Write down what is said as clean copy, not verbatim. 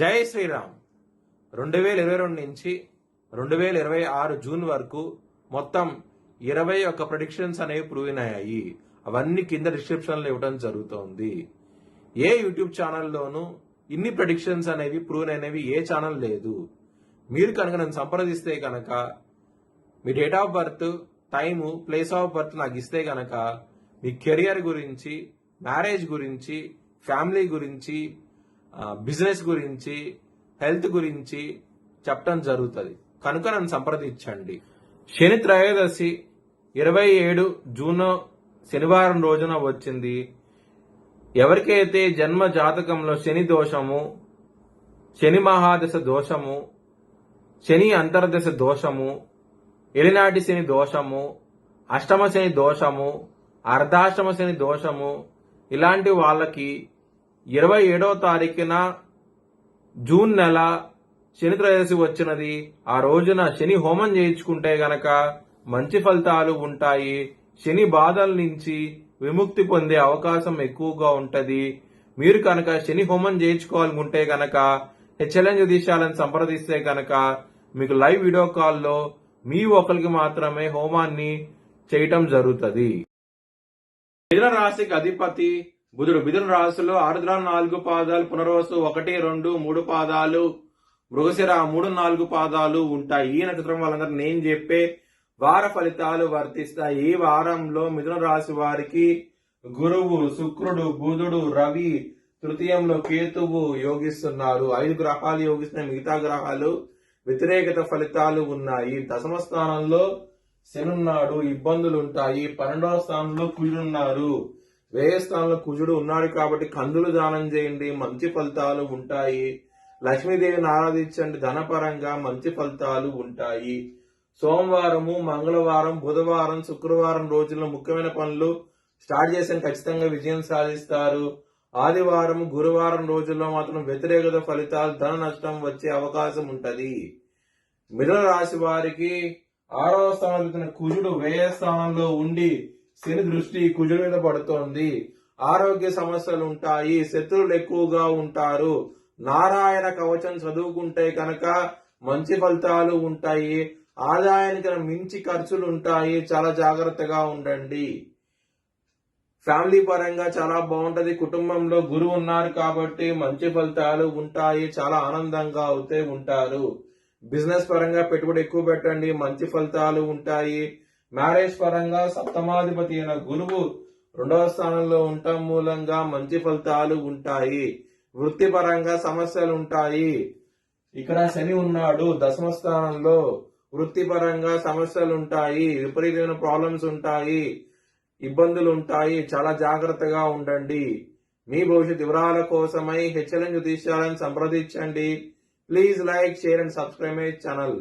జై శ్రీరామ్. 2022 నుంచి 2026 జూన్ వరకు మొత్తం 21 ప్రెడిక్షన్స్ అనేవి ప్రూవ్ అయ్యాయి. అవన్నీ కింద డిస్క్రిప్షన్లో ఇవ్వడం జరుగుతోంది. ఏ యూట్యూబ్ ఛానల్లోనూ ఇన్ని ప్రెడిక్షన్స్ అనేవి ప్రూవ్ అనేవి ఏ ఛానల్ లేదు. మీరు కనుక నన్ను సంప్రదిస్తే కనుక మీ date of birth, time, place of birth నాకు ఇస్తే కనుక మీ కెరియర్ గురించి, మ్యారేజ్ గురించి, ఫ్యామిలీ గురించి, బిజినెస్ గురించి, హెల్త్ గురించి చెప్పడం జరుగుతుంది. కనుక నన్ను సంప్రదించండి. శని త్రయోదశి 27 జూన్ శనివారం రోజున వచ్చింది. ఎవరికైతే జన్మ జాతకంలో శని దోషము, శని మహాదశ దోషము, శని అంతర్దశ దోషము, ఎలినాటి శని దోషము, అష్టమ శని దోషము, అర్ధాష్టమ శని దోషము, ఇలాంటి వాళ్ళకి 27వ తారీఖున జూన్ నెల శని త్రయోదశి వచ్చినది. ఆ రోజున శని హోమం చేయించుకుంటే గనక మంచి ఫలితాలు ఉంటాయి. శని బాధల నుంచి విముక్తి పొందే అవకాశం ఎక్కువగా ఉంటది. మీరు కనుక శని హోమం చేయించుకోవాలనుకుంటే గనక హెచ్ఎల్ఎన్ జ్యోతిష్యాలను సంప్రదిస్తే గనక మీకు లైవ్ వీడియో కాల్లో మీ ఒకరికి మాత్రమే హోమాన్ని చేయటం జరుగుతుంది. మిథున రాశికి అధిపతి బుధుడు. మిథున రాశిలో ఆరుద్ర 4 పాదాలు, పునర్వసు 1, 2, 3 పాదాలు, మృగశిర 3, 4 పాదాలు ఉంటాయి. ఈ నక్షత్రం వాళ్ళందరూ నేను చెప్పే వార ఫలితాలు వర్తిస్తాయి. ఈ వారంలో మిథున రాశి వారికి గురువు, శుక్రుడు, బుధుడు, రవి, తృతీయంలో కేతువు యోగిస్తున్నారు. 5 గ్రహాలు యోగిస్తున్న మిగతా గ్రహాలు వ్యతిరేకత ఫలితాలు ఉన్నాయి. దశమ స్థానంలో శనున్నాడు, ఇబ్బందులు ఉంటాయి. 12వ స్థానంలో కుజుడున్నారు. వ్యయ స్థానంలో కుజుడు ఉన్నాడు కాబట్టి కందులు దానం చేయండి, మంచి ఫలితాలు ఉంటాయి. లక్ష్మీదేవిని ఆరాధించండి, ధనపరంగా మంచి ఫలితాలు ఉంటాయి. సోమవారము, మంగళవారం, బుధవారం, శుక్రవారం రోజుల్లో ముఖ్యమైన పనులు స్టార్ట్ చేసిన ఖచ్చితంగా విజయం సాధిస్తారు. ఆదివారం, గురువారం రోజుల్లో మాత్రం వ్యతిరేకత ఫలితాలు, ధన నష్టం వచ్చే అవకాశం ఉంటది. మిథున రాశి వారికి 6వ స్థానంలో కుజుడు వ్యయ స్థానంలో ఉండి శని దృష్టి కుజుడి మీద పడుతోంది. ఆరోగ్య సమస్యలు ఉంటాయి, శత్రువులు ఎక్కువగా ఉంటారు. నారాయణ కవచం చదువుకుంటే కనుక మంచి ఫలితాలు ఉంటాయి. ఆదాయానికి మించి ఖర్చులు ఉంటాయి. చాలా జాగ్రత్తగా ఉండండి. ఫ్యామిలీ పరంగా చాలా బాగుంటది. కుటుంబంలో గురువు ఉన్నారు కాబట్టి మంచి ఫలితాలు ఉంటాయి. చాలా ఆనందంగా అవుతే ఉంటారు. బిజినెస్ పరంగా పెట్టుబడి ఎక్కువ పెట్టండి, మంచి ఫలితాలు ఉంటాయి. మ్యారేజ్ పరంగా సప్తమాధిపతి అయిన గురువు 2వ స్థానంలో ఉండటం మూలంగా మంచి ఫలితాలు ఉంటాయి. వృత్తి పరంగా సమస్యలు ఉంటాయి. ఇక్కడ శని ఉన్నాడు దశమ స్థానంలో. వృత్తి పరంగా సమస్యలు ఉంటాయి, విపరీతమైన ప్రాబ్లమ్స్ ఉంటాయి, ఇబ్బందులు ఉంటాయి. చాలా జాగ్రత్తగా ఉండండి. మీ భవిష్యత్ వివరాల కోసమై హెచ్ఎల్ఎన్ జ్యోతిష్యాలను సంప్రదించండి. Please like, share and subscribe my channel.